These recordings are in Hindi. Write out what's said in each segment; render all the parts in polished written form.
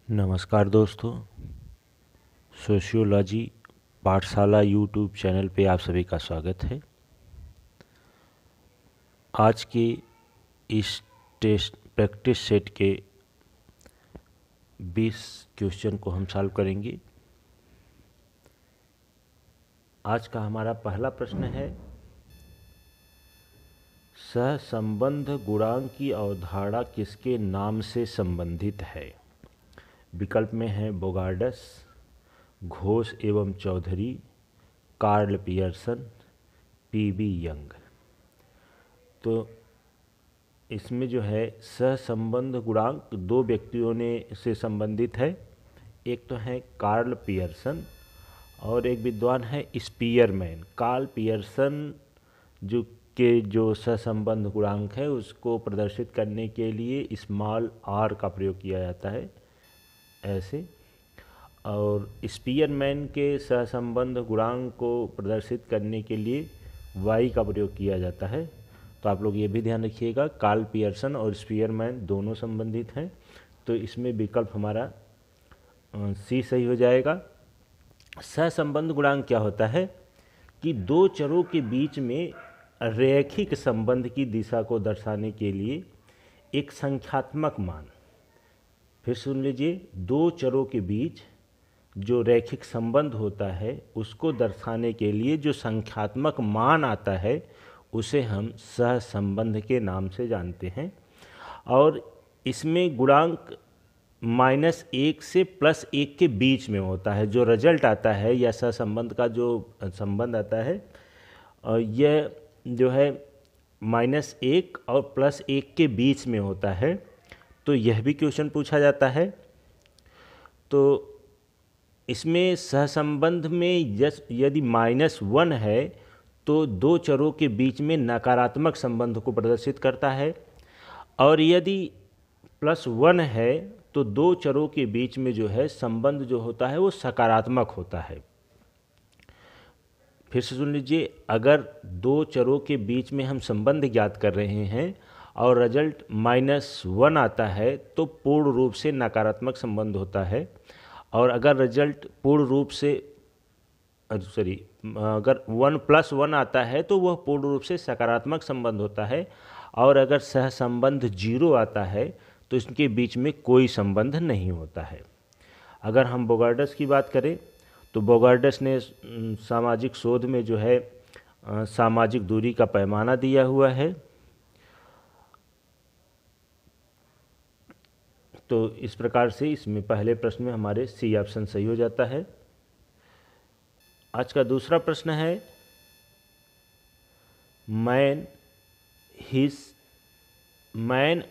नमस्कार दोस्तों, सोशियोलॉजी पाठशाला यूट्यूब चैनल पे आप सभी का स्वागत है। आज के इस टेस्ट प्रैक्टिस सेट के 20 क्वेश्चन को हम सॉल्व करेंगे। आज का हमारा पहला प्रश्न है, सहसंबंध गुणांक की अवधारणा किसके नाम से संबंधित है? विकल्प में है बोगार्डस, घोष एवं Chaudhary, Karl Pearson, P B Young. तो इसमें जो है सहसंबंध गुणांक दो व्यक्तियों ने से संबंधित है। एक तो है कार्ल पियर्सन और एक विद्वान है स्पीयरमैन। कार्ल पियर्सन जो सहसंबंध गुणांक है उसको प्रदर्शित करने के लिए स्मॉल आर का प्रयोग किया जाता है ऐसे, और स्पीयरमैन के सहसंबंध गुणांक को प्रदर्शित करने के लिए वाई का प्रयोग किया जाता है। तो आप लोग ये भी ध्यान रखिएगा, कार्ल पियर्सन और स्पीयरमैन दोनों संबंधित हैं। तो इसमें विकल्प हमारा सी सही हो जाएगा। सहसंबंध गुणांक क्या होता है कि दो चरों के बीच में रैखिक संबंध की दिशा को दर्शाने के लिए एक संख्यात्मक मान, फिर सुन लीजिए, दो चरों के बीच जो रैखिक संबंध होता है उसको दर्शाने के लिए जो संख्यात्मक मान आता है उसे हम सहसंबंध के नाम से जानते हैं। और इसमें गुणांक -1 से +1 के बीच में होता है। जो रिजल्ट आता है या सहसंबंध का जो संबंध आता है यह जो है -1 और +1 के बीच में होता है। तो यह भी क्वेश्चन पूछा जाता है। तो इसमें सहसंबंध में यदि -1 है तो दो चरों के बीच में नकारात्मक संबंध को प्रदर्शित करता है, और यदि +1 है तो दो चरों के बीच में जो है संबंध जो होता है वो सकारात्मक होता है। फिर से सुन लीजिए, अगर दो चरों के बीच में हम संबंध ज्ञात कर रहे हैं और रिजल्ट -1 आता है तो पूर्ण रूप से नकारात्मक संबंध होता है, और अगर रिजल्ट पूर्ण रूप से अगर 1+1 आता है तो वह पूर्ण रूप से सकारात्मक संबंध होता है, और अगर सहसंबंध 0 आता है तो इसके बीच में कोई संबंध नहीं होता है। अगर हम बोगार्डस की बात करें तो बोगार्डस ने सामाजिक शोध में जो है सामाजिक दूरी का पैमाना दिया हुआ है। तो इस प्रकार से इसमें पहले प्रश्न में हमारे सी ऑप्शन सही हो जाता है। आज का दूसरा प्रश्न है, मैन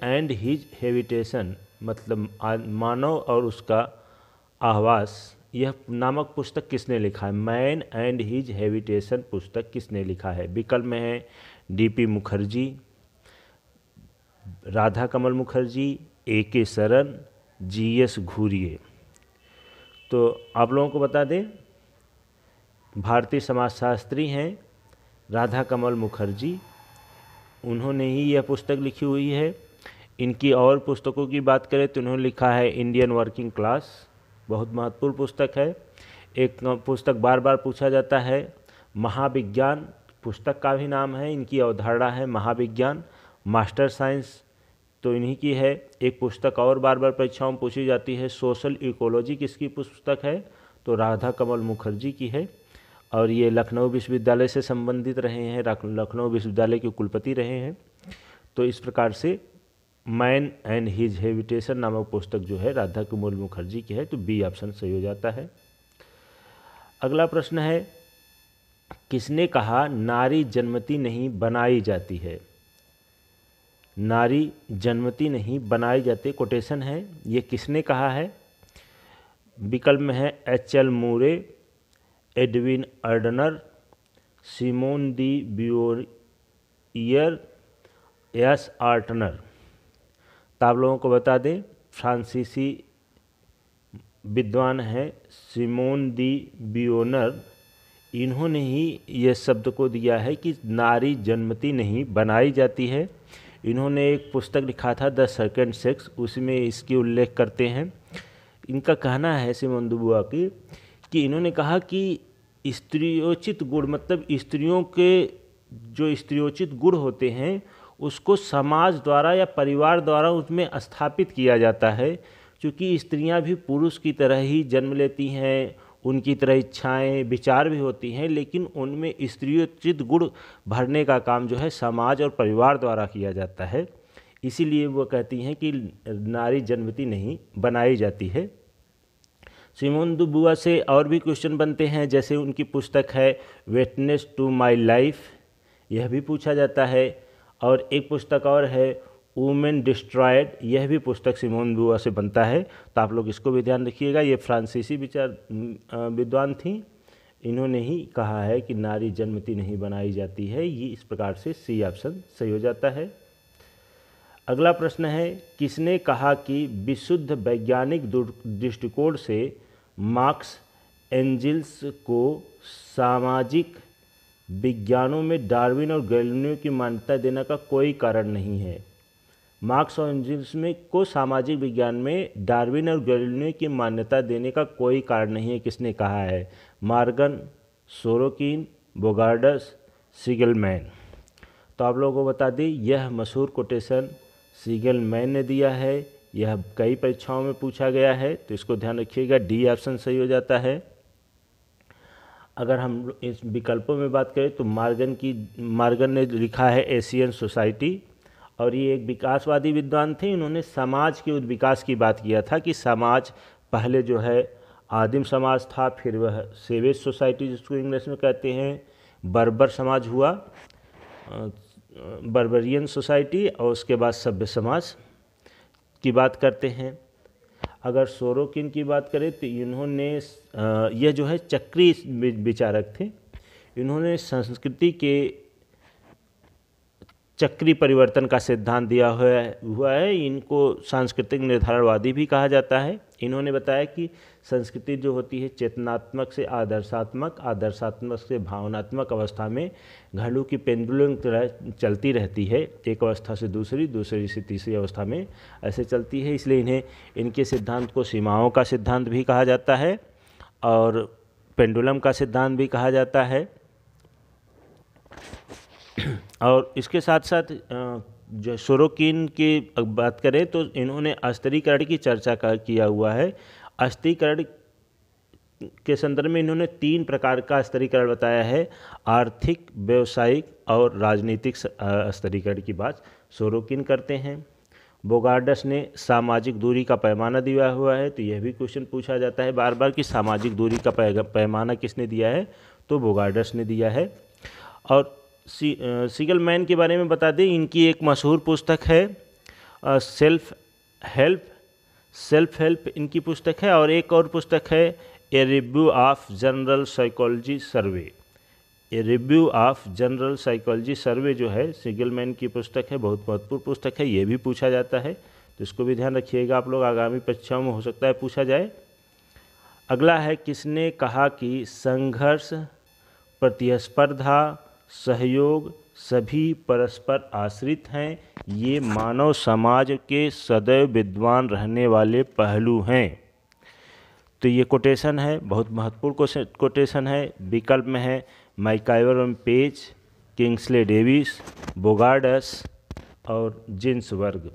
एंड हिज हैबिटेशन, मतलब मानव और उसका आवास, यह नामक पुस्तक किसने लिखा है? मैन एंड हिज हैबिटेशन पुस्तक किसने लिखा है? विकल्प में है डीपी मुखर्जी, राधा कमल मुखर्जी, ए.के. सरन, जी.एस. घुरिये। तो आप लोगों को बता दें, भारतीय समाजशास्त्री हैं राधा कमल मुखर्जी, उन्होंने ही यह पुस्तक लिखी हुई है। इनकी और पुस्तकों की बात करें तो उन्होंने लिखा है इंडियन वर्किंग क्लास, बहुत महत्वपूर्ण पुस्तक है। एक पुस्तक बार बार पूछा जाता है, महाविज्ञान पुस्तक का भी नाम है, इनकी अवधारणा है महाविज्ञान, मास्टर साइंस तो इन्हीं की है। एक पुस्तक और बार बार परीक्षाओं में पूछी जाती है, सोशल इकोलॉजी किसकी पुस्तक है? तो राधा कमल मुखर्जी की है, और ये लखनऊ विश्वविद्यालय से संबंधित रहे हैं, लखनऊ विश्वविद्यालय के कुलपति रहे हैं। तो इस प्रकार से मैन एंड हिज हैबिटेशन नामक पुस्तक जो है राधा कमल मुखर्जी की है। तो बी ऑप्शन सही हो जाता है। अगला प्रश्न है, किसने कहा नारी जन्मती नहीं बनाई जाती है? नारी जन्मती नहीं बनाई जाती, कोटेशन है, ये किसने कहा है? विकल्प में है एच.एल. मूरे, एडविन अर्डनर, सिमोन दी ब्यूयर, एस. आर्टनर। तो आप लोगों को बता दें, फ्रांसीसी विद्वान हैं सिमोन दी ब्यूयर, इन्होंने ही यह शब्द को दिया है कि नारी जन्मती नहीं बनाई जाती है। इन्होंने एक पुस्तक लिखा था द सेकंड सेक्स, उसमें इसकी उल्लेख करते हैं। इनका कहना है सिमोन दुबुआ की कि इन्होंने कहा कि स्त्रियोचित गुण मतलब स्त्रियों के जो स्त्रियोचित गुण होते हैं उसको समाज द्वारा या परिवार द्वारा उसमें स्थापित किया जाता है, क्योंकि स्त्रियां भी पुरुष की तरह ही जन्म लेती हैं, उनकी तरह इच्छाएं विचार भी होती हैं, लेकिन उनमें स्त्रियोचित गुण भरने का काम जो है समाज और परिवार द्वारा किया जाता है। इसीलिए वो कहती हैं कि नारी जन्मती नहीं बनाई जाती है। सिमोन दुबुआ से और भी क्वेश्चन बनते हैं, जैसे उनकी पुस्तक है विटनेस टू माय लाइफ, यह भी पूछा जाता है। और एक पुस्तक और है वुमेन डिस्ट्रॉयड, यह भी पुस्तक सिमोन दुबुआ से बनता है, तो आप लोग इसको भी ध्यान रखिएगा। ये फ्रांसीसी विचार विद्वान थी, इन्होंने ही कहा है कि नारी जन्मती नहीं बनाई जाती है। ये इस प्रकार से सी ऑप्शन सही हो जाता है। अगला प्रश्न है, किसने कहा कि विशुद्ध वैज्ञानिक दृष्टिकोण से मार्क्स एंजिल्स को सामाजिक विज्ञानों में डार्विन और गैलीलियो की मान्यता देने का कोई कारण नहीं है। मार्क्स और एंजिल्स में को सामाजिक विज्ञान में डार्विन और गैलीलियो की मान्यता देने का कोई कारण नहीं है, किसने कहा है? Morgan, Sorokin, Bogardus, Siegelman. तो आप लोगों को बता दें, यह मशहूर कोटेशन सीगलमैन ने दिया है, यह कई परीक्षाओं में पूछा गया है, तो इसको ध्यान रखिएगा, डी ऑप्शन सही हो जाता है। अगर हम इस विकल्पों में बात करें तो मॉर्गन ने लिखा है एशियन सोसाइटी, और ये एक विकासवादी विद्वान थे। इन्होंने समाज के विकास की बात किया था कि समाज पहले जो है आदिम समाज था, फिर वह सेवेज सोसाइटी जिसको इंग्लिश में कहते हैं, बर्बर समाज हुआ, बर्बरियन सोसाइटी, और उसके बाद सभ्य समाज की बात करते हैं। अगर सोरोकिन की बात करें तो इन्होंने यह जो है चक्री विचारक थे, इन्होंने संस्कृति के चक्री परिवर्तन का सिद्धांत दिया हुआ है। इनको सांस्कृतिक निर्धारणवादी भी कहा जाता है। इन्होंने बताया कि संस्कृति जो होती है चेतनात्मक से आदर्शात्मक, आदर्शात्मक से भावनात्मक अवस्था में घड़ू की पेंडुलम तरह चलती रहती है, एक अवस्था से दूसरी, दूसरी से तीसरी अवस्था में ऐसे चलती है। इसलिए इनके सिद्धांत को सीमाओं का सिद्धांत भी कहा जाता है और पेंडुलम का सिद्धांत भी कहा जाता है। और इसके साथ साथ जो सोरोकिन की बात करें तो इन्होंने अस्त्रीकरण की चर्चा किया हुआ है। अस्त्रीकरण के संदर्भ में इन्होंने 3 प्रकार का अस्त्रीकरण बताया है, आर्थिक, व्यवसायिक और राजनीतिक अस्त्रीकरण की बात सोरोकिन करते हैं। बोगार्डस ने सामाजिक दूरी का पैमाना दिया हुआ है, तो यह भी क्वेश्चन पूछा जाता है बार बार कि सामाजिक दूरी का पैमाना किसने दिया है, तो बोगार्डस ने दिया है। और सीगलमैन के बारे में बता दें, इनकी एक मशहूर पुस्तक है सेल्फ हेल्प इनकी पुस्तक है, और एक और पुस्तक है a review of general psychology survey. A review of general psychology survey जो है सीगलमैन की पुस्तक है, बहुत महत्वपूर्ण पुस्तक है, ये भी पूछा जाता है, तो इसको भी ध्यान रखिएगा आप लोग, आगामी परीक्षाओं में हो सकता है पूछा जाए। अगला है, किसने कहा कि संघर्ष, प्रतिस्पर्धा, सहयोग सभी परस्पर आश्रित हैं, ये मानव समाज के सदैव विद्वान रहने वाले पहलू हैं। तो ये कोटेशन है, बहुत महत्वपूर्ण कोटेशन है। विकल्प में है MacIver and page, Kingsley Davis, Bogardus और जिन्सबर्ग।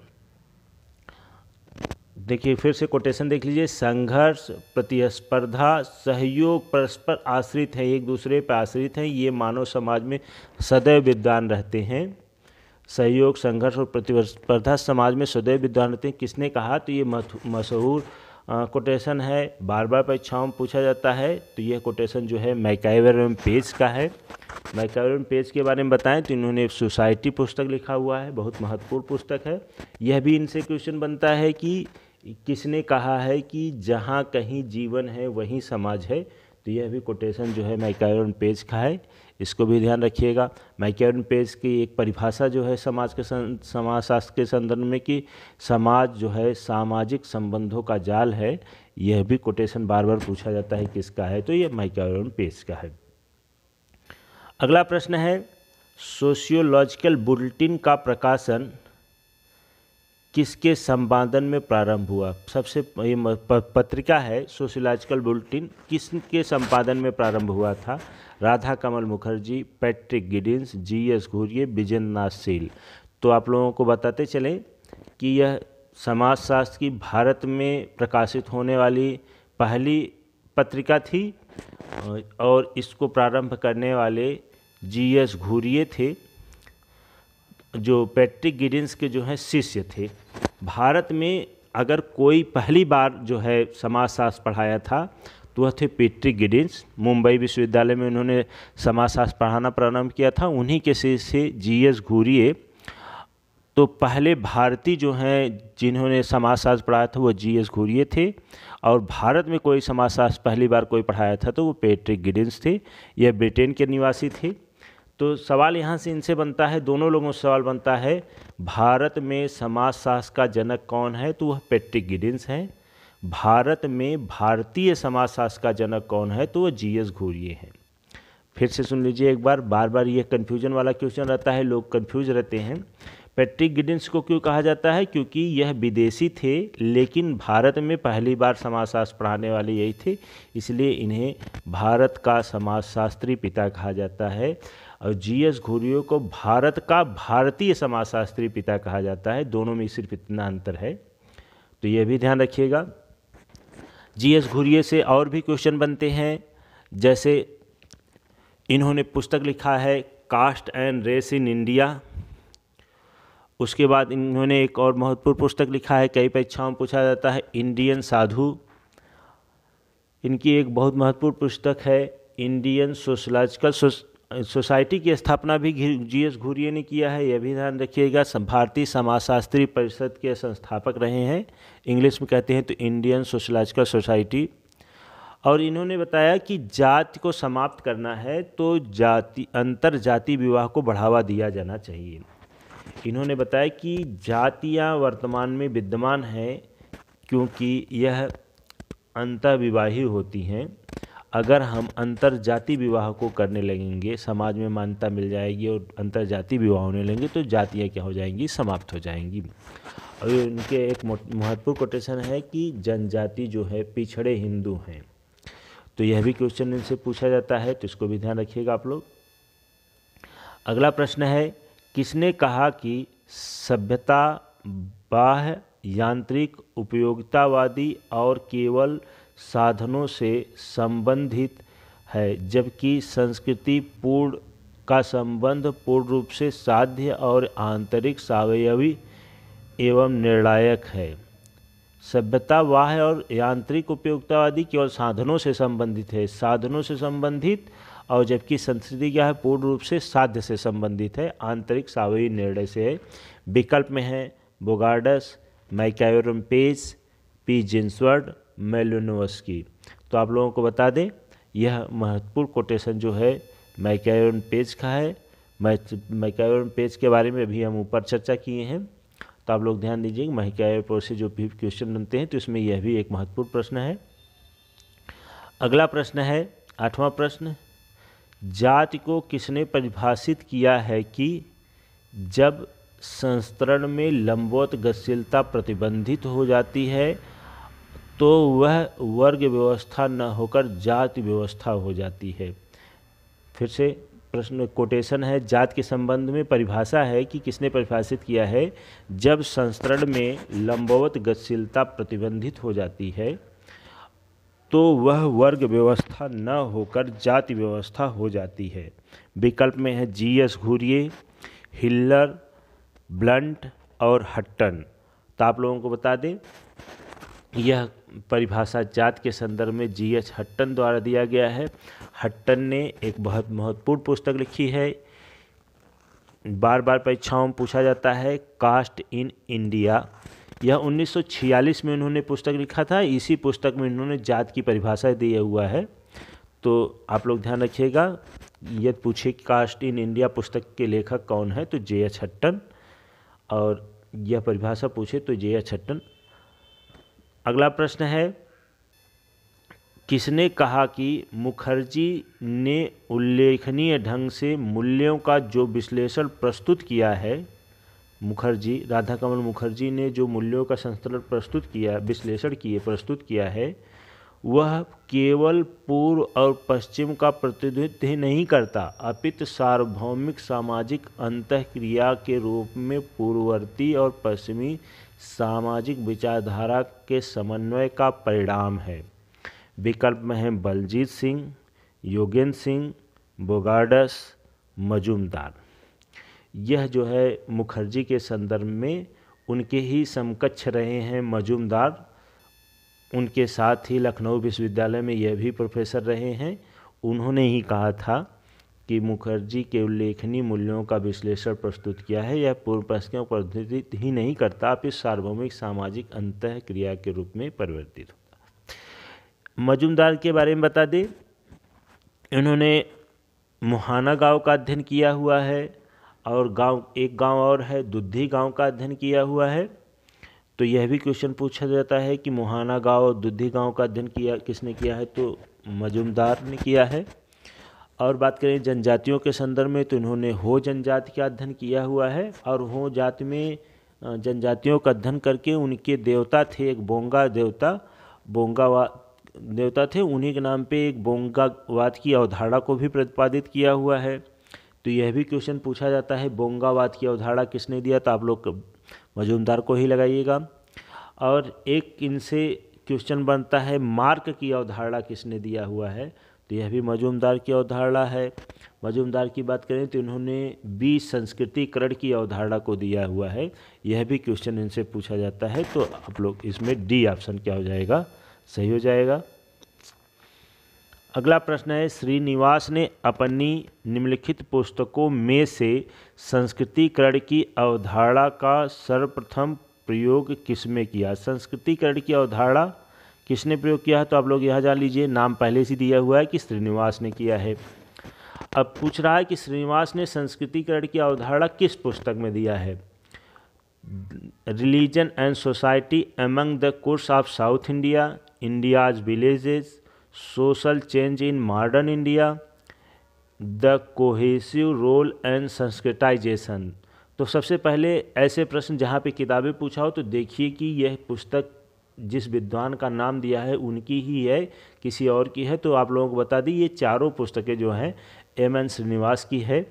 देखिए फिर से कोटेशन देख लीजिए, संघर्ष, प्रतिस्पर्धा, सहयोग परस्पर आश्रित है, एक दूसरे पर आश्रित हैं, ये मानव समाज में सदैव विद्वान रहते हैं। सहयोग, संघर्ष और प्रतिस्पर्धा समाज में सदैव विद्वान रहते हैं, किसने कहा, तो ये मशहूर कोटेशन है, बार बार परीक्षाओं में पूछा जाता है। तो यह कोटेशन जो है मैकाइवर एंड पेज का है। मैकाइवर एंड पेज के बारे में बताएं तो इन्होंने सोसाइटी पुस्तक लिखा हुआ है, बहुत महत्वपूर्ण पुस्तक है। यह भी इनसे क्वेश्चन बनता है कि किसने कहा है कि जहाँ कहीं जीवन है वहीं समाज है, तो यह भी कोटेशन जो है मैकाइवर एंड पेज का है, इसको भी ध्यान रखिएगा। मैकाइवर एंड पेज की एक परिभाषा जो है समाजशास्त्र के संदर्भ में कि समाज जो है सामाजिक संबंधों का जाल है, यह भी कोटेशन बार बार पूछा जाता है किसका है, तो यह मैकाइवर एंड पेज का है। अगला प्रश्न है, सोशियोलॉजिकल बुलेटिन का प्रकाशन किसके संपादन में प्रारंभ हुआ? सबसे ये पत्रिका है सोशियोलॉजिकल बुलेटिन, किसके संपादन में प्रारंभ हुआ था? राधा कमल मुखर्जी, पैट्रिक गिडिंस, जी.एस. घुरिये, विजेंद्र नाथ शील। तो आप लोगों को बताते चलें कि यह समाजशास्त्र की भारत में प्रकाशित होने वाली पहली पत्रिका थी और इसको प्रारंभ करने वाले जी.एस. घुरिये थे, जो पैट्रिक गिडिंस के जो हैं शिष्य थे। भारत में अगर कोई पहली बार जो है समाजशास्त्र पढ़ाया था तो वह थे पैट्रिक गिडिंस। मुंबई विश्वविद्यालय में उन्होंने समाजशास्त्र पढ़ाना प्रारंभ किया था। उन्हीं के शिष्य जी.एस. घुरिये। तो पहले भारतीय जो हैं जिन्होंने समाजशास्त्र पढ़ाया था वो जी.एस. घुरिये थे, और भारत में कोई समाजशास्त्र पहली बार कोई पढ़ाया था तो वो पैट्रिक गिडिंस थे। यह ब्रिटेन के निवासी थे। तो सवाल यहाँ से इनसे बनता है, दोनों लोगों से सवाल बनता है, भारत में समाजशास्त्र का जनक कौन है? तो वह पैट्रिक गिडिंस हैं। भारत में भारतीय समाजशास्त्र का जनक कौन है? तो वह जी.एस. घुरिये हैं। फिर से सुन लीजिए एक बार, बार बार ये कन्फ्यूजन वाला क्वेश्चन रहता है, लोग कन्फ्यूज रहते हैं। पैट्रिक गिडिंस को क्यों कहा जाता है? क्योंकि यह विदेशी थे लेकिन भारत में पहली बार समाजशास्त्र पढ़ाने वाले यही थे, इसलिए इन्हें भारत का समाजशास्त्री पिता कहा जाता है। और जी.एस. घुरिये को भारत का भारतीय समाजशास्त्री पिता कहा जाता है। दोनों में सिर्फ इतना अंतर है, तो यह भी ध्यान रखिएगा। जी.एस. घुरिये से और भी क्वेश्चन बनते हैं, जैसे इन्होंने पुस्तक लिखा है caste and race in India. उसके बाद इन्होंने एक और महत्वपूर्ण पुस्तक लिखा है, कई परीक्षाओं में पूछा जाता है, इंडियन साधु। इनकी एक बहुत महत्वपूर्ण पुस्तक है इंडियन सोशलॉजिकल सोसाइटी की स्थापना भी जी.एस. घुरिये ने किया है, यह भी ध्यान रखिएगा। भारतीय समाजशास्त्री परिषद के संस्थापक रहे हैं, इंग्लिश में कहते हैं तो इंडियन सोशलॉजिकल सोसाइटी। और इन्होंने बताया कि जाति को समाप्त करना है तो अंतर जाति विवाह को बढ़ावा दिया जाना चाहिए। इन्होंने बताया कि जातियां वर्तमान में विद्यमान हैं क्योंकि यह अंतःविवाही होती हैं। अगर हम अंतर जाति विवाह को करने लगेंगे, समाज में मान्यता मिल जाएगी और अंतर जाति विवाह होने लगेंगे तो जातियाँ क्या हो जाएंगी? समाप्त हो जाएंगी। और उनके एक महत्वपूर्ण कोटेशन है कि जनजाति जो है पिछड़े हिंदू हैं। तो यह भी क्वेश्चन इनसे पूछा जाता है, तो इसको भी ध्यान रखिएगा आप लोग। अगला प्रश्न है, किसने कहा कि सभ्यता बाह्य, यांत्रिक, उपयोगितावादी और केवल साधनों से संबंधित है, जबकि संस्कृति पूर्ण का संबंध पूर्ण रूप से साध्य और आंतरिक स्वावयवी एवं निर्णायक है? सभ्यता बाह्य और यांत्रिक उपयोगितावादी केवल साधनों से संबंधित है, साधनों से संबंधित, और जबकि संस्कृति क्या है? पूर्ण रूप से साध्य से संबंधित है, आंतरिक स्वावयवी निर्णय से है। विकल्प में है बोगार्डस, मैकायोरम्पेज, पी. जिन्सवर्ड, मेलिनोव्स्की। तो आप लोगों को बता दें, यह महत्वपूर्ण कोटेशन जो है मैकायोरम्पेज का है। मैकायोरम्पेज के बारे में अभी हम ऊपर चर्चा किए हैं, तो आप लोग ध्यान दीजिए। मैकायोरम्पेज से जो भी क्वेश्चन बनते हैं तो इसमें यह भी एक महत्वपूर्ण प्रश्न है। अगला प्रश्न है 8वां प्रश्न, जाति को किसने परिभाषित किया है कि जब संस्तरण में लंबवत गतिशीलता प्रतिबंधित हो जाती है तो वह वर्ग व्यवस्था न होकर जाति व्यवस्था हो जाती है? फिर से प्रश्न कोटेशन है, जाति के संबंध में परिभाषा है कि किसने परिभाषित किया है, जब संस्तरण में लंबवत गतिशीलता प्रतिबंधित हो जाती है तो वह वर्ग व्यवस्था न होकर जाति व्यवस्था हो जाती है। विकल्प में है जी.एस. घुरिये, हिल्लर, ब्लंट और हट्टन। तो आप लोगों को बता दें, यह परिभाषा जाति के संदर्भ में जी.एच. हट्टन द्वारा दिया गया है। हट्टन ने एक बहुत महत्वपूर्ण पुस्तक लिखी है, बार बार परीक्षाओं में पूछा जाता है, कास्ट इन इंडिया। यह 1946 में उन्होंने पुस्तक लिखा था। इसी पुस्तक में इन्होंने जाति की परिभाषा दिया हुआ है। तो आप लोग ध्यान रखिएगा, यदि पूछे कास्ट इन इंडिया पुस्तक के लेखक कौन है तो जे.एच. हट्टन, और यह परिभाषा पूछे तो जे.एच. हट्टन। अगला प्रश्न है, किसने कहा कि मुखर्जी ने उल्लेखनीय ढंग से मूल्यों का जो विश्लेषण प्रस्तुत किया है, मुखर्जी, राधा कमल मुखर्जी ने जो मूल्यों का संस्करण प्रस्तुत किया, विश्लेषण किए, प्रस्तुत किया है, वह केवल पूर्व और पश्चिम का प्रतिनिधित्व ही नहीं करता, अपितु सार्वभौमिक सामाजिक अंतःक्रिया के रूप में पूर्ववर्ती और पश्चिमी सामाजिक विचारधारा के समन्वय का परिणाम है। विकल्प में है बलजीत सिंह, योगेंद्र सिंह, बोगार्डस, मजूमदार। यह जो है मुखर्जी के संदर्भ में उनके ही समकक्ष रहे हैं मजूमदार। उनके साथ ही लखनऊ विश्वविद्यालय में यह भी प्रोफेसर रहे हैं। उन्होंने ही कहा था कि मुखर्जी के उल्लेखनीय मूल्यों का विश्लेषण प्रस्तुत किया है, यह पूर्व पश्चिम का प्रतिनिधित्व ही नहीं करता, आप इस सार्वभौमिक सामाजिक अंतःक्रिया के रूप में परिवर्तित होता। मजूमदार के बारे में बता दें, इन्होंने मुहाना गांव का अध्ययन किया हुआ है और एक गांव और है दुद्धी गांव का अध्ययन किया हुआ है। तो यह भी क्वेश्चन पूछा जाता है कि मुहाना गांव और दुद्धी गांव का अध्ययन किसने किया है, तो मजूमदार ने किया है। और बात करें जनजातियों के संदर्भ में, तो इन्होंने हो जनजाति का अध्ययन किया हुआ है और हो जाति में जनजातियों का अध्ययन करके उनके देवता थे, एक बोंगा देवता थे, उन्हीं के नाम पे एक बोंगावाद की अवधारणा को भी प्रतिपादित किया हुआ है। तो यह भी क्वेश्चन पूछा जाता है, बोंगावाद की अवधारणा किसने दिया, तो आप लोग मजूमदार को ही लगाइएगा। और एक इनसे क्वेश्चन बनता है, मार्क की अवधारणा किसने दिया हुआ है, तो यह भी मजूमदार की अवधारणा है। मजूमदार की बात करें तो इन्होंने विसंस्कृतिकरण की अवधारणा को दिया हुआ है, यह भी क्वेश्चन इनसे पूछा जाता है। तो आप लोग इसमें डी ऑप्शन क्या हो जाएगा, सही हो जाएगा। अगला प्रश्न है, श्रीनिवास ने अपनी निम्नलिखित पुस्तकों में से संस्कृतिकरण की अवधारणा का सर्वप्रथम प्रयोग किसमें किया। संस्कृतिकरण की अवधारणा किसने प्रयोग किया है, तो आप लोग यहाँ जान लीजिए, नाम पहले से दिया हुआ है कि श्रीनिवास ने किया है। अब पूछ रहा है कि श्रीनिवास ने संस्कृतिकरण की अवधारणा किस पुस्तक में दिया है। Religion and society among the Coorgs of South India, India's villages, social change in modern India, the cohesive role and Sanskritization. तो सबसे पहले ऐसे प्रश्न जहाँ पे किताबें पूछा हो तो देखिए कि यह पुस्तक जिस विद्वान का नाम दिया है उनकी ही है, किसी और की है। तो आप लोगों को बता दी, ये चारों पुस्तकें जो हैं एम.एन. श्रीनिवास की है।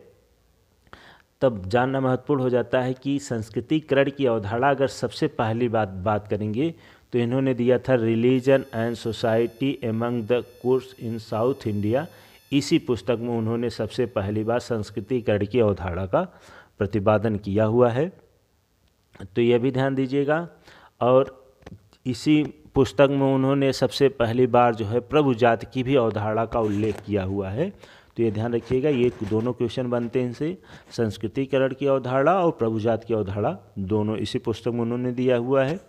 तब जानना महत्वपूर्ण हो जाता है कि संस्कृतिकरण की अवधारणा अगर सबसे पहली बात करेंगे तो इन्होंने दिया था religion and society among the course in south India. इसी पुस्तक में उन्होंने सबसे पहली बार संस्कृतिकरण की अवधारणा का प्रतिपादन किया हुआ है, तो यह भी ध्यान दीजिएगा। और इसी पुस्तक में उन्होंने सबसे पहली बार जो है प्रभु जाति की भी अवधारणा का उल्लेख किया हुआ है, तो ये ध्यान रखिएगा। ये दोनों क्वेश्चन बनते हैं इनसे, संस्कृतिकरण की अवधारणा और प्रभु जाति की अवधारणा दोनों इसी पुस्तक में उन्होंने दिया हुआ है।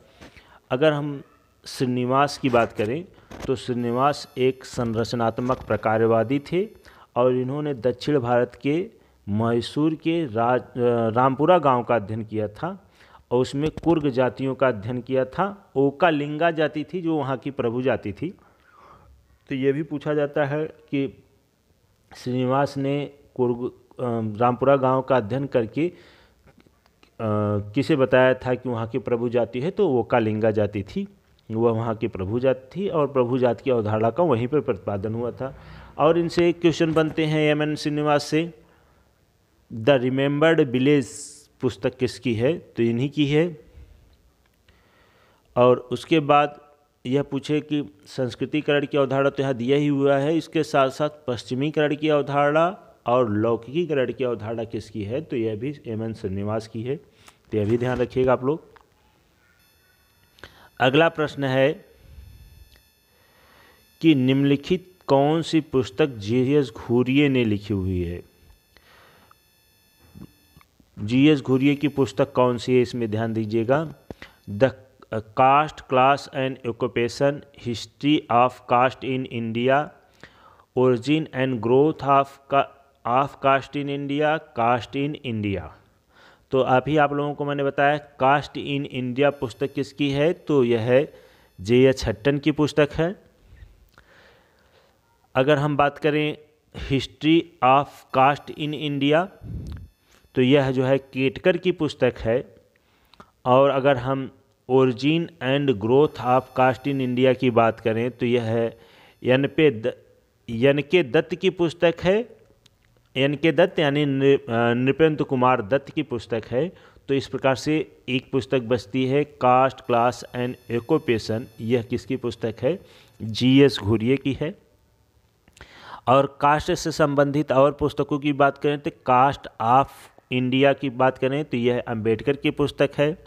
अगर हम श्रीनिवास की बात करें तो श्रीनिवास एक संरचनात्मक प्रकारवादी थे और इन्होंने दक्षिण भारत के मैसूर के रामपुरा गांव का अध्ययन किया था और उसमें कुर्ग जातियों का अध्ययन किया था। ओकालिंगा जाति थी जो वहाँ की प्रभु जाति थी। तो ये भी पूछा जाता है कि श्रीनिवास ने रामपुरा गांव का अध्ययन करके किसे बताया था कि वहाँ की प्रभु जाति है, तो ओकालिंगा जाति थी, वह वहाँ की प्रभु जाति थी और प्रभु जाति की अवधारणा का वहीं पर प्रतिपादन हुआ था। और इनसे क्वेश्चन बनते हैं एम.एन. श्रीनिवास से, द रिमेंबर्ड विलेज पुस्तक किसकी है, तो इन्हीं की है। और उसके बाद यह पूछे कि संस्कृतिकरण की अवधारणा तो यहाँ दिया ही हुआ है, इसके साथ साथ पश्चिमीकरण की अवधारणा और लौकिकीकरण की अवधारणा किसकी है, तो यह भी एम.एन. श्रीनिवास की है, तो यह भी ध्यान रखिएगा आप लोग। अगला प्रश्न है कि निम्नलिखित कौन सी पुस्तक जी.एस. घुरिये ने लिखी हुई है। जी.एस. घुरिये की पुस्तक कौन सी है, इसमें ध्यान दीजिएगा। The caste class and occupation, history of caste in India, origin and growth of caste in India, caste in India. तो अभी आप लोगों को मैंने बताया कास्ट इन इंडिया पुस्तक किसकी है, तो यह है जे.एच. हट्टन की पुस्तक है। अगर हम बात करें history of caste in India, तो यह जो है केटकर की पुस्तक है। और अगर हम origin and growth of caste in India की बात करें तो यह है एन के दत्त की पुस्तक है। एन के दत्त यानी नृपेंद्र कुमार दत्त की पुस्तक है। तो इस प्रकार से एक पुस्तक बचती है कास्ट क्लास एंड ऑक्यूपेशन। यह किसकी पुस्तक है? जीएस घुरिये की है। और कास्ट से संबंधित और पुस्तकों की बात करें तो कास्ट ऑफ इंडिया की बात करें तो यह अंबेडकर की पुस्तक है।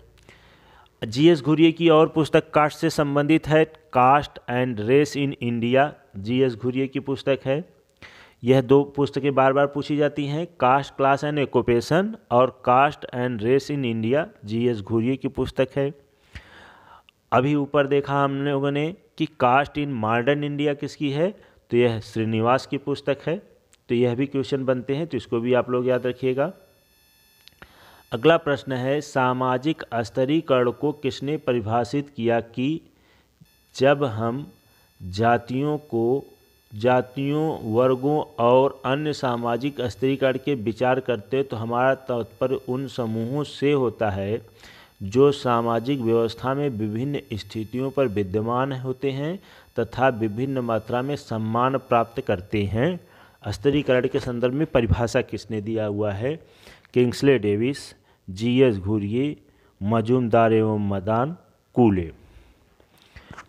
जीएस घुरिये की और पुस्तक कास्ट से संबंधित है caste and race in India. G S Ghurye की पुस्तक है। यह दो पुस्तकें बार बार पूछी जाती हैं, कास्ट क्लास एंड ऑक्यूपेशन और caste and race in India. G S Ghurye की पुस्तक है। अभी ऊपर देखा हम लोगों ने कि कास्ट इन मॉडर्न इंडिया किसकी है, तो यह श्रीनिवास की पुस्तक है। तो यह भी क्वेश्चन बनते हैं, तो इसको भी आप लोग याद रखिएगा। अगला प्रश्न है सामाजिक स्तरीकरण को किसने परिभाषित किया कि जब हम जातियों वर्गों और अन्य सामाजिक स्तरीकरण के विचार करते तो हमारा तात्पर्य उन समूहों से होता है जो सामाजिक व्यवस्था में विभिन्न स्थितियों पर विद्यमान होते हैं तथा विभिन्न मात्रा में सम्मान प्राप्त करते हैं। स्तरीकरण के संदर्भ में परिभाषा किसने दिया हुआ है? Kingsley Davis, GS Ghurye, Majumdar एवं मदान कूले।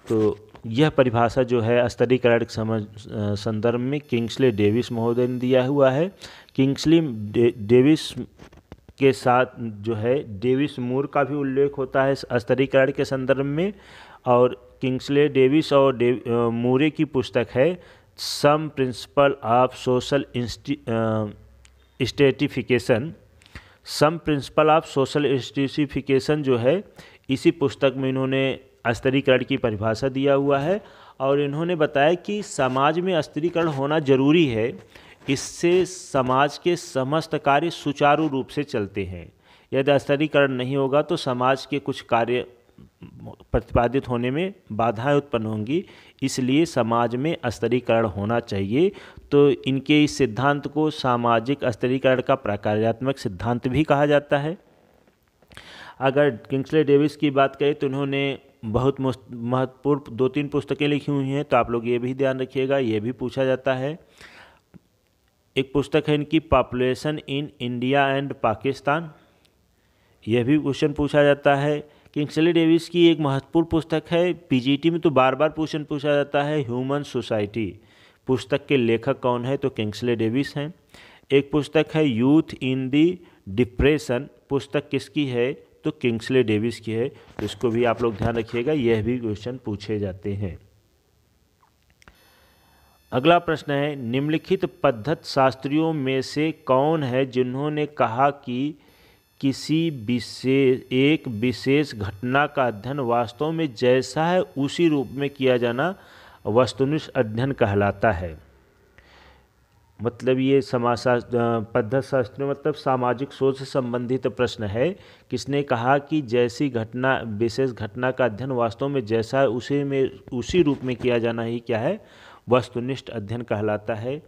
तो यह परिभाषा जो है स्तरीकरण के संदर्भ में किंग्सले डेविस महोदय ने दिया हुआ है। किंग्सले डेविस के साथ जो है डेविस मूर का भी उल्लेख होता है स्तरीकरण के संदर्भ में। और किंग्सले डेविस और मूरे की पुस्तक है some principle of social stratification. Some principle of social stratification जो है इसी पुस्तक में इन्होंने स्तरीकरण की परिभाषा दिया हुआ है। और इन्होंने बताया कि समाज में स्तरीकरण होना जरूरी है, इससे समाज के समस्त कार्य सुचारू रूप से चलते हैं। यदि स्तरीकरण नहीं होगा तो समाज के कुछ कार्य प्रतिपादित होने में बाधाएं उत्पन्न होंगी, इसलिए समाज में स्तरीकरण होना चाहिए। तो इनके इस सिद्धांत को सामाजिक स्तरीकरण का प्रकार्यात्मक सिद्धांत भी कहा जाता है। अगर किंग्सले डेविस की बात करें तो उन्होंने बहुत महत्वपूर्ण 2-3 पुस्तकें लिखी हुई हैं, तो आप लोग ये भी ध्यान रखिएगा, ये भी पूछा जाता है। एक पुस्तक है इनकी population in India and Pakistan, यह भी क्वेश्चन पूछा जाता है। किंग्सले डेविस की एक महत्वपूर्ण पुस्तक है, पीजीटी में तो बार बार क्वेश्चन पूछा जाता है, ह्यूमन सोसाइटी। पुस्तक के लेखक कौन है, तो किंग्सले डेविस हैं। एक पुस्तक है यूथ इन दी डिप्रेशन, पुस्तक किसकी है, तो किंग्सले डेविस की है। तो इसको भी आप लोग ध्यान रखिएगा, यह भी क्वेश्चन पूछे जाते हैं। अगला प्रश्न है निम्नलिखित पद्धत शास्त्रियों में से कौन है जिन्होंने कहा कि किसी एक विशेष घटना का अध्ययन वास्तव में जैसा है उसी रूप में किया जाना वस्तुनिष्ठ अध्ययन कहलाता है। मतलब ये पद्धत शास्त्र मतलब सामाजिक सोच से संबंधित प्रश्न है। किसने कहा कि जैसी घटना विशेष घटना का अध्ययन वास्तव में जैसा है उसी रूप में किया जाना ही क्या है, वस्तुनिष्ठ अध्ययन कहलाता है।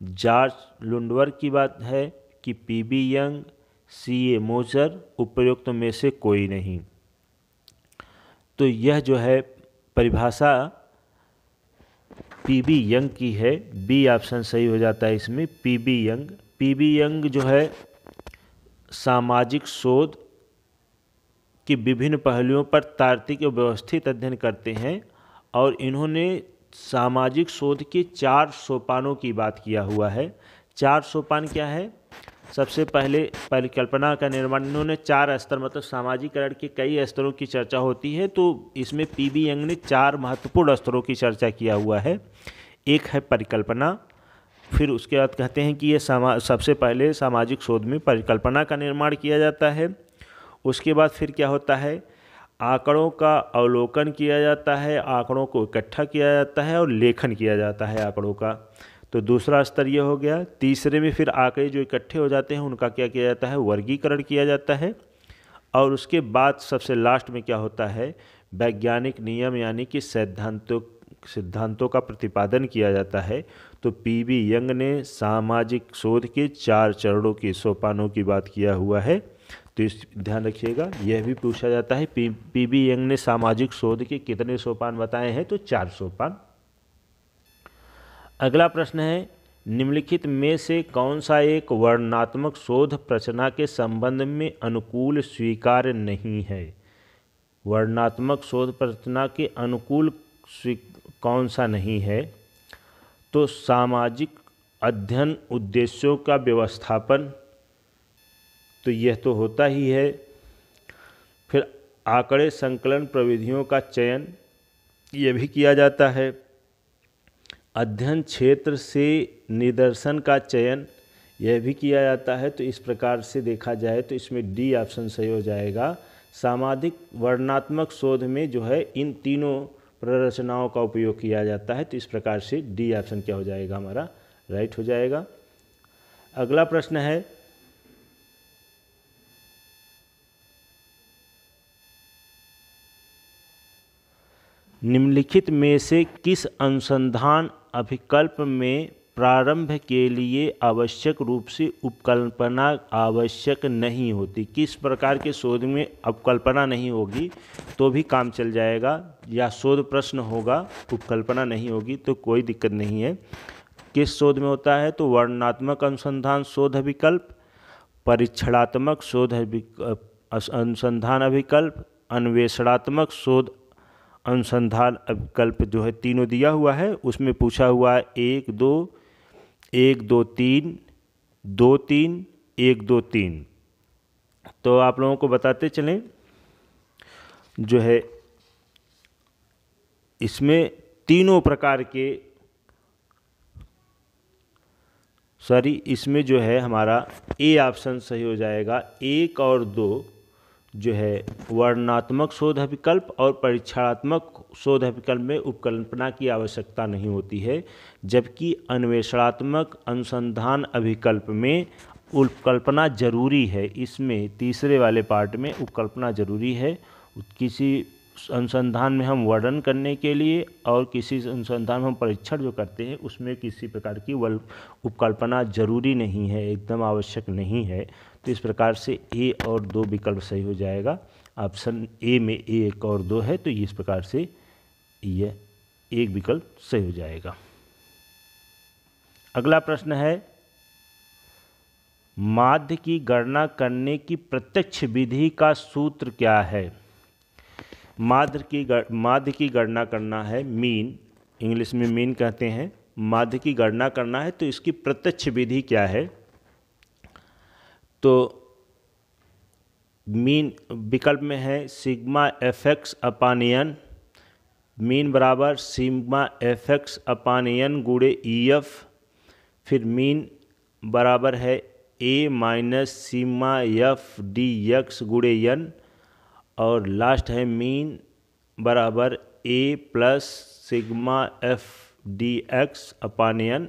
जॉर्ज लुंडवर्ग की बात है कि पीबी यंग, सीए मोजर, उपयुक्त में से कोई नहीं। तो यह जो है परिभाषा पीबी यंग की है, बी ऑप्शन सही हो जाता है इसमें। पीबी यंग जो है सामाजिक शोध की विभिन्न पहलुओं पर तार्किक और व्यवस्थित अध्ययन करते हैं और इन्होंने सामाजिक शोध के 4 सोपानों की बात किया हुआ है। 4 सोपान क्या है? सबसे पहले परिकल्पना का निर्माण, इन्होंने 4 स्तर मतलब सामाजिकरण के कई स्तरों की चर्चा होती है, तो इसमें पीबी यंग ने 4 महत्वपूर्ण स्तरों की चर्चा किया हुआ है। एक है परिकल्पना, फिर उसके बाद कहते हैं कि ये सबसे पहले सामाजिक शोध में परिकल्पना का निर्माण किया जाता है। उसके बाद फिर क्या होता है, आंकड़ों का अवलोकन किया जाता है, आंकड़ों को इकट्ठा किया जाता है और लेखन किया जाता है आंकड़ों का। तो दूसरा स्तर ये हो गया। तीसरे में फिर आंकड़े जो इकट्ठे हो जाते हैं उनका क्या किया जाता है, वर्गीकरण किया जाता है। और उसके बाद सबसे लास्ट में क्या होता है, वैज्ञानिक नियम यानी कि सिद्धांतों का प्रतिपादन किया जाता है। तो पीबी यंग ने सामाजिक शोध के 4 चरणों की सोपानों की बात किया हुआ है। तो इस ध्यान रखिएगा, यह भी पूछा जाता है। पीबी यंग ने सामाजिक शोध के कितने सोपान बताए हैं? तो 4 सोपान। अगला प्रश्न है, निम्नलिखित में से कौन सा एक वर्णनात्मक शोध प्रचना के संबंध में अनुकूल स्वीकार्य नहीं है? वर्णनात्मक शोध प्रचना के अनुकूल कौन सा नहीं है? तो सामाजिक अध्ययन उद्देश्यों का व्यवस्थापन, तो यह तो होता ही है। फिर आंकड़े संकलन प्रविधियों का चयन, यह भी किया जाता है। अध्ययन क्षेत्र से निदर्शन का चयन, यह भी किया जाता है। तो इस प्रकार से देखा जाए तो इसमें डी ऑप्शन सही हो जाएगा। सामाजिक वर्णनात्मक शोध में जो है इन तीनों प्ररचनाओं का उपयोग किया जाता है। तो इस प्रकार से डी ऑप्शन क्या हो जाएगा? हमारा राइट हो जाएगा। अगला प्रश्न है, निम्नलिखित में से किस अनुसंधान अभिकल्प में प्रारंभ के लिए आवश्यक रूप से उपकल्पना आवश्यक नहीं होती? किस प्रकार के शोध में उपकल्पना नहीं होगी तो भी काम चल जाएगा, या शोध प्रश्न होगा उपकल्पना नहीं होगी तो कोई दिक्कत नहीं है। किस शोध में होता है? तो वर्णनात्मक अनुसंधान शोध अभिकल्प, परीक्षणात्मक शोध अनुसंधान अभिकल्प, अन्वेषणात्मक शोध अनुसंधान अभिकल्प जो है तीनों दिया हुआ है। उसमें पूछा हुआ है 1 2 1 2 3 2 3 1 2 3। तो आप लोगों को बताते चलें, जो है इसमें तीनों प्रकार के इसमें जो है हमारा ए ऑप्शन सही हो जाएगा। 1 और 2 जो है वर्णनात्मक शोध अभिकल्प और परीक्षणात्मक शोध अभिकल्प में उपकल्पना की आवश्यकता नहीं होती है, जबकि अन्वेषणात्मक अनुसंधान अभिकल्प में उपकल्पना जरूरी है। इसमें तीसरे वाले पार्ट में उपकल्पना जरूरी है। किसी अनुसंधान में हम वर्णन करने के लिए और किसी अनुसंधान में हम परीक्षण जो करते हैं उसमें किसी प्रकार की उपकल्पना जरूरी नहीं है, एकदम आवश्यक नहीं है। तो इस प्रकार से ए और 2 विकल्प सही हो जाएगा। ऑप्शन ए में 1 और 2 है, तो इस प्रकार से यह एक विकल्प सही हो जाएगा। अगला प्रश्न है, माध्य की गणना करने की प्रत्यक्ष विधि का सूत्र क्या है? माध्य की गणना करना है, मीन, इंग्लिश में मीन कहते हैं। माध्य की गणना करना है तो इसकी प्रत्यक्ष विधि क्या है? तो मीन विकल्प में है सिग्मा fx अपान एन, मीन बराबर सिग्मा fx अपान एन गुणे EF। फिर मीन बराबर है a minus sigma f dx गुणे n, और लास्ट है मीन बराबर a plus sigma f dx upon n।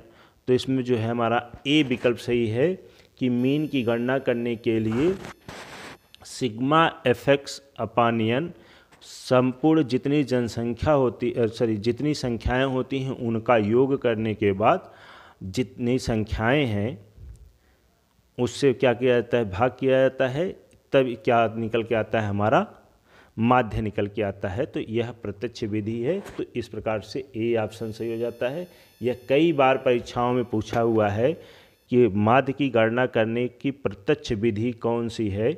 तो इसमें जो है हमारा ए विकल्प सही है कि मीन की गणना करने के लिए सिग्मा fx अपान n संपूर्ण जितनी जनसंख्या होती जितनी संख्याएं होती हैं उनका योग करने के बाद जितनी संख्याएं हैं उससे क्या किया जाता है? भाग किया जाता है, तब क्या निकल के आता है? हमारा माध्य निकल के आता है। तो यह प्रत्यक्ष विधि है। तो इस प्रकार से ए ऑप्शन सही हो जाता है। यह कई बार परीक्षाओं में पूछा हुआ है कि माध्य की गणना करने की प्रत्यक्ष विधि कौन सी है?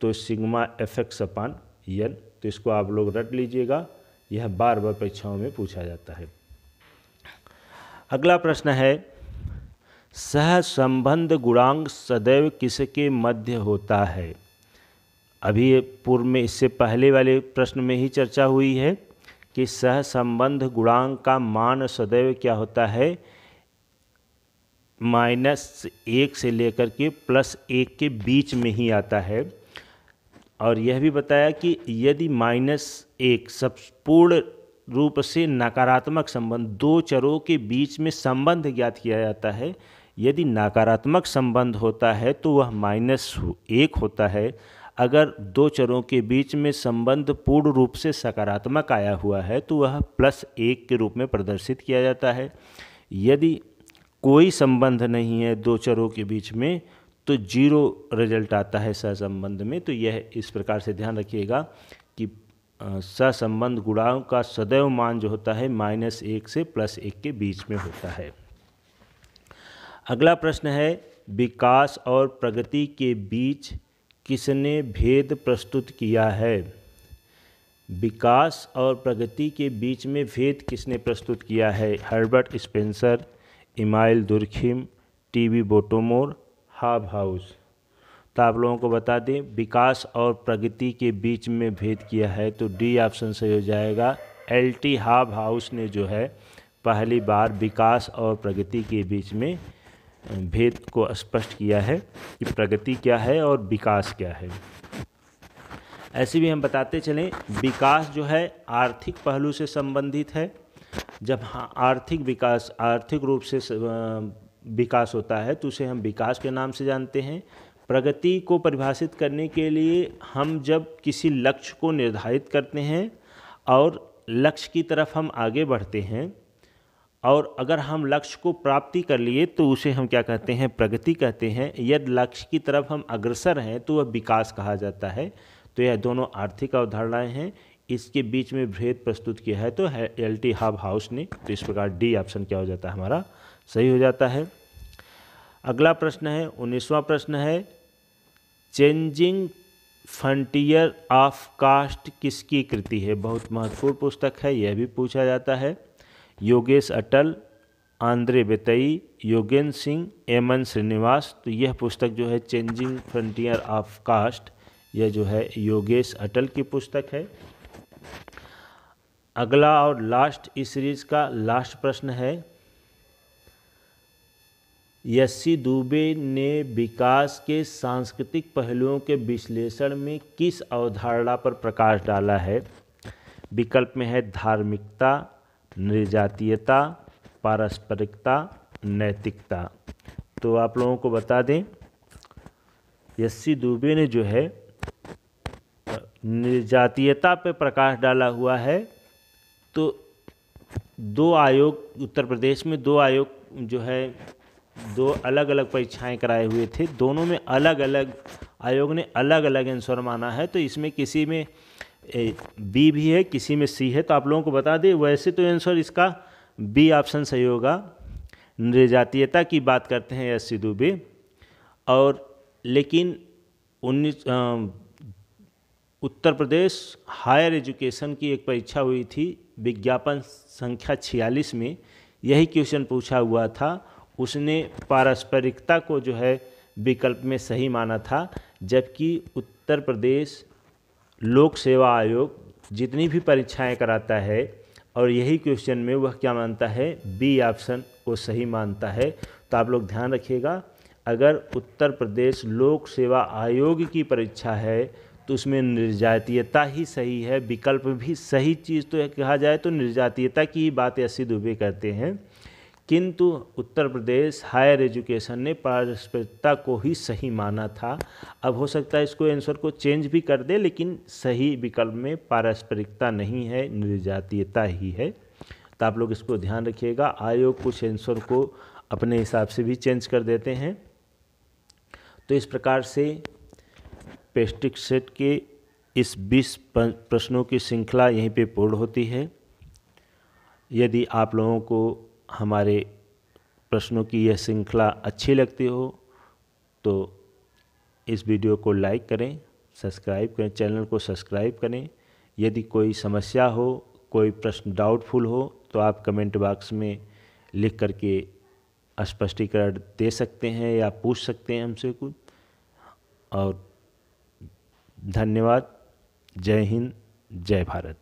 तो सिग्मा fx अपान n। तो इसको आप लोग रट लीजिएगा, यह बार बार परीक्षाओं में पूछा जाता है। अगला प्रश्न है, सहसंबंध गुणांक सदैव किसके मध्य होता है? अभी पूर्व में इससे पहले वाले प्रश्न में ही चर्चा हुई है कि सहसंबंध गुणांक का मान सदैव क्या होता है? -1 से लेकर के +1 के बीच में ही आता है। और यह भी बताया कि यदि -1 सब पूर्ण रूप से नकारात्मक संबंध, दो चरों के बीच में संबंध ज्ञात किया जाता है। यदि नकारात्मक संबंध होता है तो वह -1 होता है। अगर दो चरों के बीच में संबंध पूर्ण रूप से सकारात्मक आया हुआ है तो वह +1 के रूप में प्रदर्शित किया जाता है। यदि कोई संबंध नहीं है दो चरों के बीच में तो 0 रिजल्ट आता है सहसंबंध में। तो यह इस प्रकार से ध्यान रखिएगा कि सहसंबंध गुणांक का सदैव मान जो होता है -1 से +1 के बीच में होता है। अगला प्रश्न है, विकास और प्रगति के बीच किसने भेद प्रस्तुत किया है? विकास और प्रगति के बीच में भेद किसने प्रस्तुत किया है? Herbert Spencer, Emile Durkheim, T B. Bottomore, Hobhouse. तो आप लोगों को बता दें, विकास और प्रगति के बीच में भेद किया है तो डी ऑप्शन सही हो जाएगा। एल.टी. हाबहाउस ने जो है पहली बार विकास और प्रगति के बीच में भेद को स्पष्ट किया है कि प्रगति क्या है और विकास क्या है। ऐसे भी हम बताते चलें, विकास जो है आर्थिक पहलू से संबंधित है। जब आर्थिक विकास, आर्थिक रूप से विकास होता है तो उसे हम विकास के नाम से जानते हैं। प्रगति को परिभाषित करने के लिए हम जब किसी लक्ष्य को निर्धारित करते हैं और लक्ष्य की तरफ हम आगे बढ़ते हैं और अगर हम लक्ष्य को प्राप्ति कर लिए तो उसे हम क्या कहते हैं? प्रगति कहते हैं। यदि लक्ष्य की तरफ हम अग्रसर हैं तो वह विकास कहा जाता है। तो यह दोनों आर्थिक अवधारणाएं हैं। इसके बीच में भेद प्रस्तुत किया है तो एल.टी. हाबहाउस ने। तो इस प्रकार डी ऑप्शन क्या हो जाता है? हमारा सही हो जाता है। अगला प्रश्न है, 19वां प्रश्न है, चेंजिंग फ्रंटियर ऑफ कास्ट किसकी कृति है? बहुत महत्वपूर्ण पुस्तक है, यह भी पूछा जाता है। योगेश अटल, आंद्रे बेतई, योगेंद्र सिंह, एमएन श्रीनिवास। तो यह पुस्तक जो है चेंजिंग फ्रंटियर ऑफ कास्ट, यह जो है योगेश अटल की पुस्तक है। अगला और लास्ट इस सीरीज का लास्ट प्रश्न है, यस्सी दुबे ने विकास के सांस्कृतिक पहलुओं के विश्लेषण में किस अवधारणा पर प्रकाश डाला है? विकल्प में है धार्मिकता, नृजातीयता, पारस्परिकता, नैतिकता। तो आप लोगों को बता दें, यस्सी दुबे ने जो है नृजातीयता पर प्रकाश डाला हुआ है। तो 2 आयोग, उत्तर प्रदेश में 2 आयोग जो है 2 अलग अलग परीक्षाएं कराए हुए थे। दोनों में अलग अलग आयोग ने अलग अलग आंसर माना है। तो इसमें किसी में बी भी है, किसी में सी है। तो आप लोगों को बता दें, वैसे तो आंसर इसका बी ऑप्शन सही होगा। नृजातीयता की बात करते हैं यस्सी दुबे। और लेकिन उत्तर प्रदेश हायर एजुकेशन की एक परीक्षा हुई थी, विज्ञापन संख्या 46 में यही क्वेश्चन पूछा हुआ था। उसने पारस्परिकता को जो है विकल्प में सही माना था, जबकि उत्तर प्रदेश लोक सेवा आयोग जितनी भी परीक्षाएं कराता है और यही क्वेश्चन में वह क्या मानता है? बी ऑप्शन को सही मानता है। तो आप लोग ध्यान रखिएगा, अगर उत्तर प्रदेश लोक सेवा आयोग की परीक्षा है तो उसमें निर्जातीयता ही सही है। विकल्प भी सही चीज़ तो कहा जाए तो निर्जातीयता की ही बात यस्सी दुबे करते हैं, किंतु उत्तर प्रदेश हायर एजुकेशन ने पारस्परिकता को ही सही माना था। अब हो सकता है इसको आंसर को चेंज भी कर दे, लेकिन सही विकल्प में पारस्परिकता नहीं है, निर्जातीयता ही है। तो आप लोग इसको ध्यान रखिएगा। आयोग कुछ आंसर को अपने हिसाब से भी चेंज कर देते हैं। तो इस प्रकार से पेस्टिक सेट के इस 20 प्रश्नों की श्रृंखला यहीं पे पूर्ण होती है। यदि आप लोगों को हमारे प्रश्नों की यह श्रृंखला अच्छी लगती हो तो इस वीडियो को लाइक करें, सब्सक्राइब करें, चैनल को सब्सक्राइब करें। यदि कोई समस्या हो, कोई प्रश्न डाउटफुल हो तो आप कमेंट बॉक्स में लिख करके स्पष्टीकरण दे सकते हैं या पूछ सकते हैं हमसे कुछ। और धन्यवाद। जय हिंद, जय भारत।